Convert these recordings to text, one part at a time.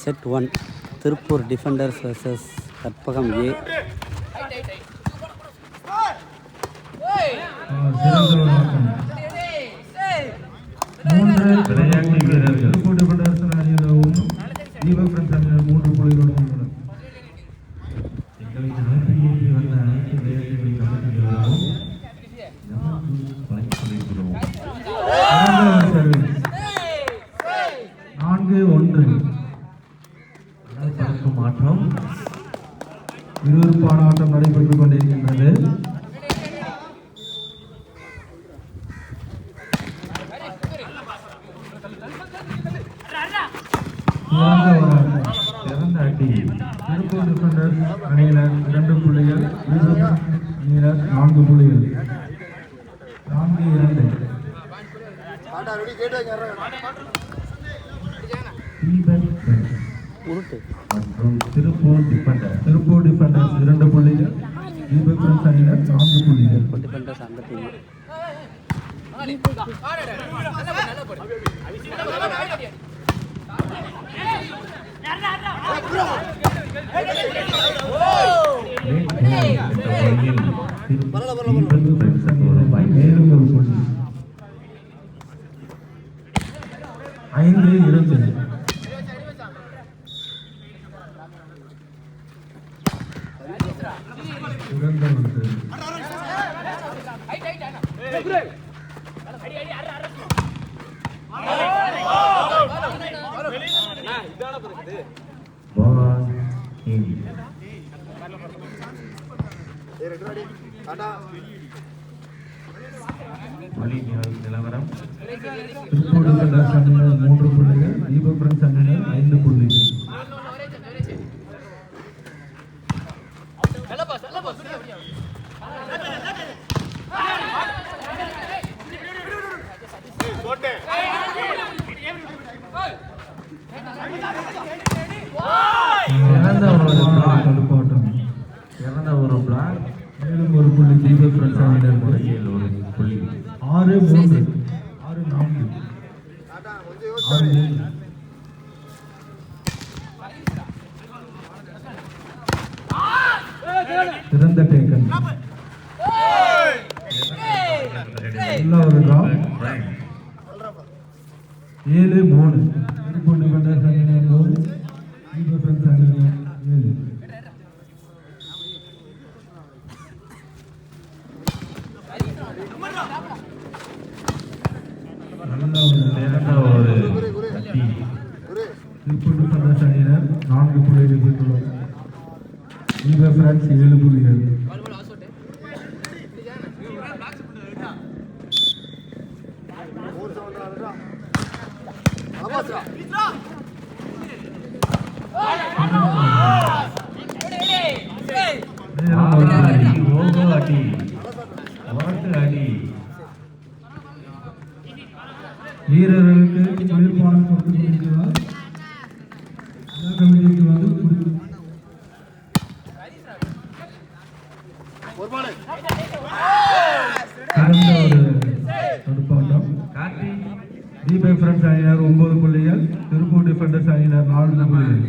Set 1 Tiruppur defenders vs Karpagam A. மூன்று விளையாட்டு வீரர்கள் திருப்பூர் டிஃபெண்டர்ஸ் அணியினரும் தீபக் ஃப்ரெண்ட்ஸ் அணியினர் 3 புள்ளிகளுடன் உள்ளனர். எங்களுக்கு நன்றியை வந்த அனைத்து விளையாட்டுகளை கவனிக்கிறோம். 4-1 மாற்றம். விறுவிறுப்பான ஆட்டம் நடைபெற்றுக் கொண்டிருக்கின்றது. சிறந்த அடி. திருப்பூர் டிஃபெண்டர்ஸ் அணியினர் 2 புள்ளிகள், அணியினர் 4 புள்ளிகள். 4-2. மற்றும் திருப்பூர் டிஃபெண்டர்ஸ் 2 புள்ளிகள், தீபக் ஃப்ரெண்ட்ஸ் அணியினர் 4 புள்ளிகள். டிஃபெண்டர்ஸ் அந்த டீம் மேலும் ஒரு புள்ளி. 5-2. நிலவரம் திருப்பூர் டிஃபெண்டர்ஸ் அணியினர் 3 புள்ளிகள், தீபக் ஃப்ரெண்ட்ஸ் அணியினர் 5 புள்ளிகள். இறந்த ஒரு பிளாக், மேலும் ஒரு புள்ளி தீபக் ஃப்ரெண்ட்ஸ் அணியினர் முறையில் ஒரு புள்ளி. 6-3 6-4 6-7. சிறந்த டேக்கன். நல்ல ஒரு டிராப். 7-3 திருப்பூர் டிஃபெண்டர்ஸ் அணியினர் 3, தீபக் ஃப்ரெண்ட்ஸ் அணியினர் 7. திருப்பூர் டிஃபெண்டர்ஸ் அணியினர் 4 புள்ளிகள் பெற்றுள்ளனர். தீபக் ஃப்ரெண்ட்ஸ் 7 புள்ளிகள். வீரர்களுக்கு குளிர்பானம் கொடுத்து கொண்டிருக்கிறார். கமிட்டிக்கு வந்து தீபக் ஃப்ரெண்ட்ஸ் அணியினர் 9 புள்ளிகள், திருப்பூர் டிஃபெண்டர்ஸ் அணியினர் 4 புள்ளிகள்.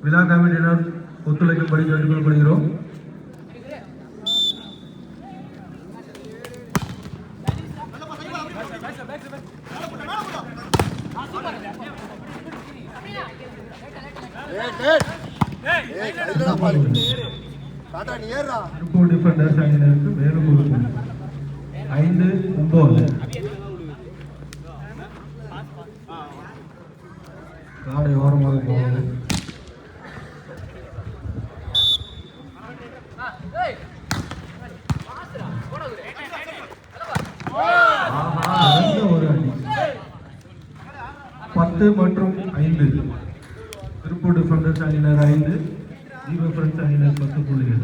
விழா கமிட்டியினர் ஒத்துழைக்கும்படி கேட்டுக்கொள்ளப்படுகிறோம். திருப்பூர் டிஃபெண்டர்ஸ் அணியினருக்கு மேலும் ஒரு புள்ளி. 5-9. காடை ஓரமாக போகுது. ஒரு அடி. 10 மற்றும் 5. திருப்பூர் டிஃபெண்டர்ஸ் அணியினர் 5, தீபக் ஃப்ரெண்ட்ஸ் அணியினர் 10 புள்ளிகள்.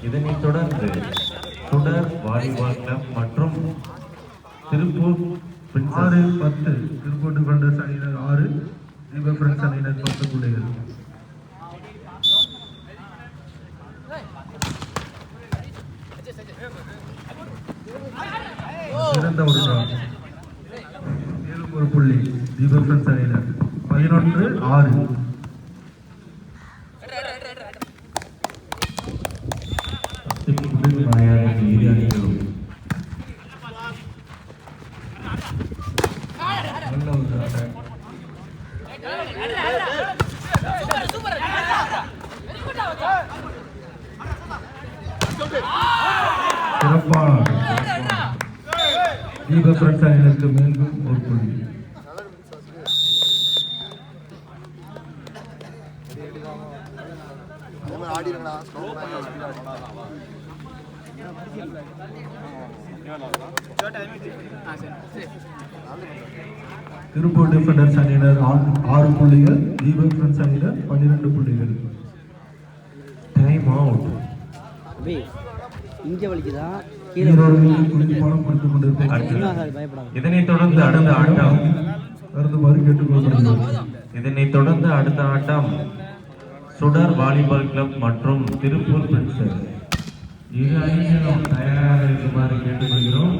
இதனைத் தொடர்ந்து தொடர் வாலிபால் கிளப் மற்றும் திருப்பூர் 6-10 திருப்பூர் டிஃபெண்டர்ஸ் அணியினர் 6, தீபக் ஃப்ரெண்ட்ஸ் அணியினர் 10 புள்ளிகள். சிறந்த ஒரு டிரா. மேலும் ஒரு புள்ளி தீபக் ஃப்ரெண்ட்ஸ் அணியினர் 11-6. இரு அணிகளும் நல்ல ஒரு attack. சிறப்பான தீபக் ஃப்ரெண்ட்ஸ் அணியினருக்கு மேலும் ஒரு புள்ளி. திருப்பூர் டிஃபெண்டர்ஸ் அணியினர் 6 புள்ளிகள், தீபக் ஃப்ரெண்ட்ஸ் அணியினர் 12 புள்ளிகள். Time out. இங்கே வலிக்குதா வீரர்கள் குறித்து பணம் கொடுத்துக் கொண்டிருக்கிறார்கள். பயப்படாது. இதனைத் தொடர்ந்து அடுத்த ஆட்டம் வருந்துமாறு கேட்டுக்கொள்கிறோம். இதனைத் தொடர்ந்து அடுத்த ஆட்டம் சுடர் வாலிபால் கிளப் மற்றும் திருப்பூர் பிரின்சஸ். இரு அணிகளும் தயாராக இருக்குமாறு கேட்டுக்கொள்கிறோம்.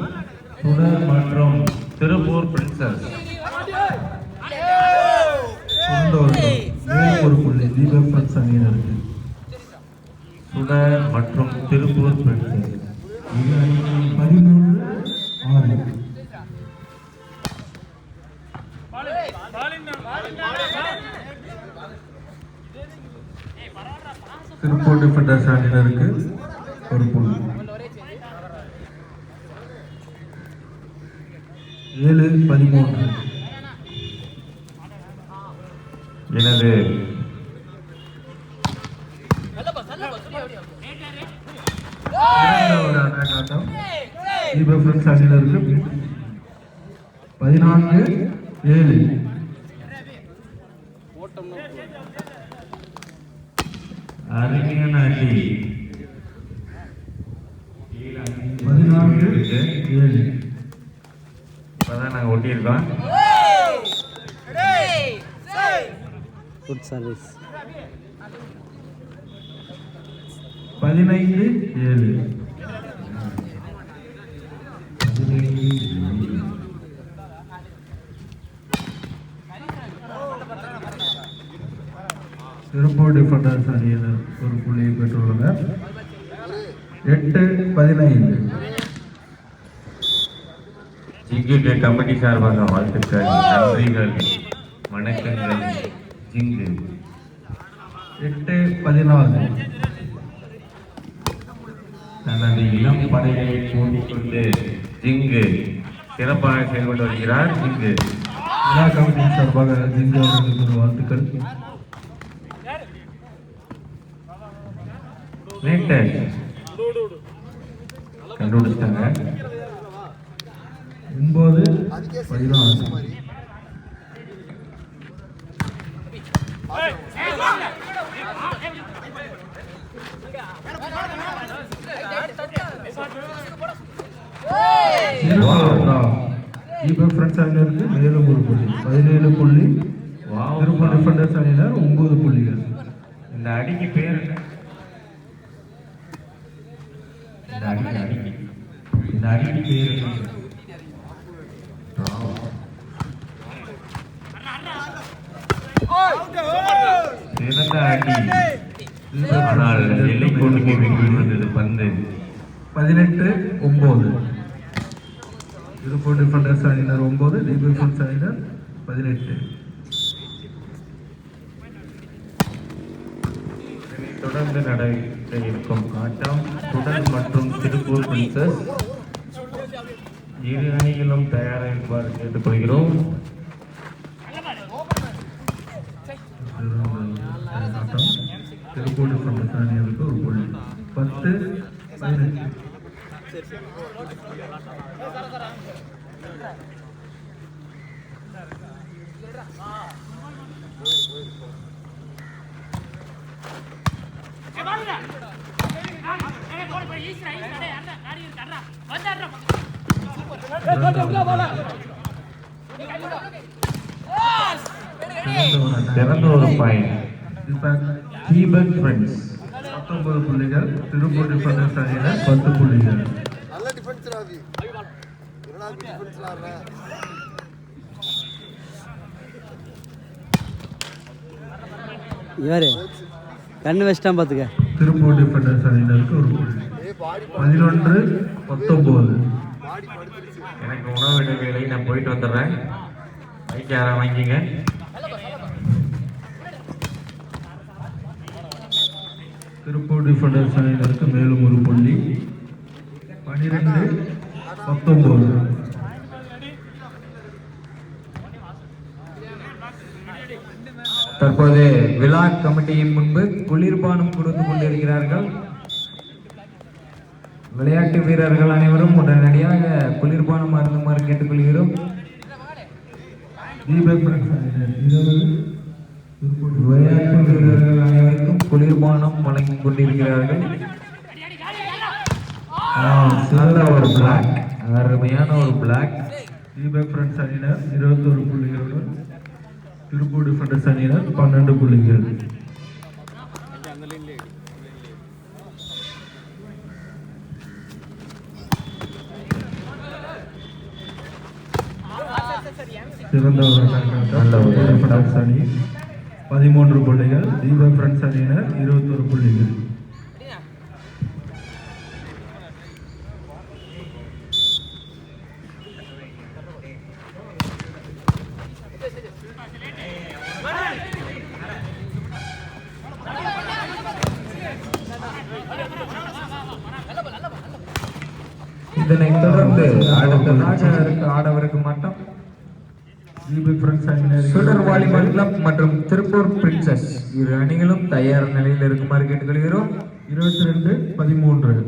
சுடர் மற்றும் திருப்பூர் பிரின்சஸ். மேலும் ஒரு புள்ளி தீபக் ஃப்ரெண்ட்ஸ் அணியினருக்கு. சுடர் மற்றும் திருப்பூர் பிரின்சஸ். இரு அணிகளும் 13-6. திருப்பூர் டிஃபெண்டர்ஸ் அணியினருக்கு ஒரு புள்ளி. 7-13. எனது ஒரு attack ஆட்டம் தீபக் ஃப்ரெண்ட்ஸ் அணியினருக்கு 14-7. அருமையான அடி. 14-7. இப்பதான் நாங்கள் ஒட்டியிருக்கோம். Good service. 15-7. திருப்பூர் டிஃபெண்டர்ஸ் அணியினர் ஒரு புள்ளியை பெற்றுள்ளனர். 8-15. ஜிங்குக்கு கமிட்டி சார்பாக வாழ்த்துக்கள், நன்றிகள், வணக்கங்கள். ஜிங்கு 8-14. தனது இளம் படையை கூட்டிக் கொண்டு ஜிங்கு சிறப்பாக செயல்பட்டு வருகிறார். ஜிங்கு விழா கமிட்டியின் சார்பாக ஜிங்கு அவர்களுக்கு ஒரு வாழ்த்துக்கள். வேட்டை கண்டுபிடிச்சிட்டாங்க. 9-16. தீபக் ஃப்ரெண்ட்ஸ் அணியினருக்கு மேலும் ஒரு புள்ளி. 17 புள்ளி. திருப்பூர் டிஃபெண்டர்ஸ் அணியினர் 9 புள்ளிகள். இந்த அடிக்கு பேர் என்ன? இந்த அடிக்கு பேர் என்ன? சிறந்த அடி. ஆனால் எல்லை கோட்டுக்கு வெளியில் வந்தது பந்து. 18-9. திருப்பூர் டிஃபெண்டர்ஸ் அணியினர் 9, தீபக் ஃப்ரெண்ட்ஸ் அணியினர் 18. தொடர்ந்து நடைபெற இருக்கும் ஆட்டம் சுடர் மற்றும் திருப்பூர் பிரின்சஸ். இரு அணிகளும் தயாராக இருப்பார் கேட்டுக்கொள்கிறோம். திருப்பூர் டிஃபெண்டர்ஸ் அணியினருக்கு ஒரு புள்ளி. 10-15. சிறந்த ஒரு பாயிண்ட் தீபக் ஃப்ரெண்ட்ஸ் 19 புள்ளிகள். திருப்பூர் டிஃபெண்டர்ஸ் அணியினர் 10 புள்ளிகள். நல்ல டிஃபென்ஸ் ராவி என்னடா டிஃபென்ஸ் ஆடுற இவரு கண்ணு வச்சிட்டான் பார்த்துக்க. திருப்பூர் டிஃபெண்டர்ஸ் அணியினருக்கு ஒரு புள்ளி. 11-19. பாடி படுத்துருச்சு எனக்கு உணவு இடைவேளை நான் போயிட்டு வந்துடுறேன். பைக் யாரா வாங்கிங்க. திருப்பூர் டிஃபெண்டர்ஸ் அணியினருக்கு மேலும் ஒரு புள்ளி. 12-19. தற்போது விழா கமிட்டியின் முன்பு குளிர்பானம் கொடுத்து கொண்டிருக்கிறார்கள். விளையாட்டு வீரர்கள் அனைவரும் உடனடியாக குளிர்பானம் அருந்துமாறு கேட்டுக்கொள்கிறோம். தீபக் ஃப்ரெண்ட்ஸ் அணியினர் 20. விளையாட்டு வீரர்கள் அனைவருக்கும் குளிர்பானம் வழங்கிக் கொண்டிருக்கிறார்கள். நல்ல ஒரு பிளாக், அருமையான ஒரு பிளாக். தீபக் ஃப்ரெண்ட்ஸ் அணியினர் 21 புள்ளிகளுடன் திருப்பூர் டிஃபெண்டர்ஸ் அணியினர் 12 புள்ளிகள். சிறந்த ஒரு டிஃபெண்டர்ஸ் அணி 13 புள்ளிகள். தீபக் ஃப்ரெண்ட்ஸ் அணியினர் 21 புள்ளிகள். இதனைத் தொடர்ந்து அடுத்த ஆடவருக்கு மட்டும் தீபக் ஃப்ரெண்ட்ஸ் அணியினர் சுடர் வாலிபால் கிளப் மற்றும் திருப்பூர் பிரின்சஸ் இரு அணிகளும் தயார் நிலையில் இருக்குமாறு கேட்டுக்கொள்கிறோம். 22-13.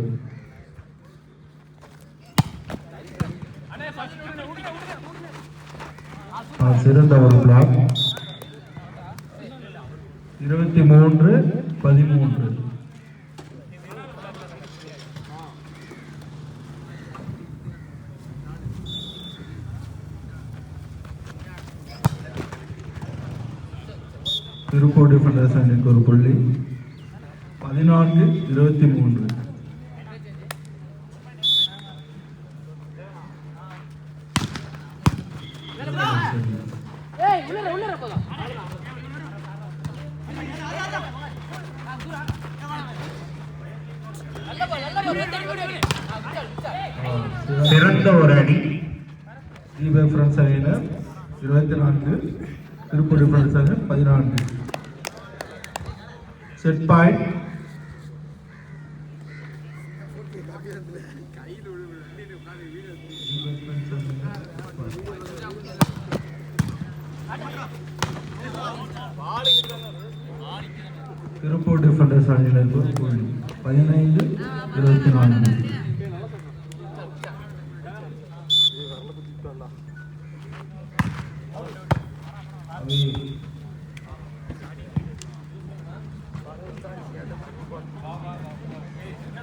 சிறந்த ஒரு பிளாக். 23-13. திருப்பூர் டிஃபெண்டர்ஸ் அணிக்கு ஒரு புள்ளி. 14-23. சிறந்த ஒரு அணி தீபக் ஃப்ரெண்ட்ஸ் அணியினர் 24. திருப்பூர் டிஃபெண்டர்ஸ் அணியினர் 14. Set point. திருப்பூர் டிஃபெண்டர்ஸ் அணியினருக்கு ஒரு புள்ளி. 15-24. அவை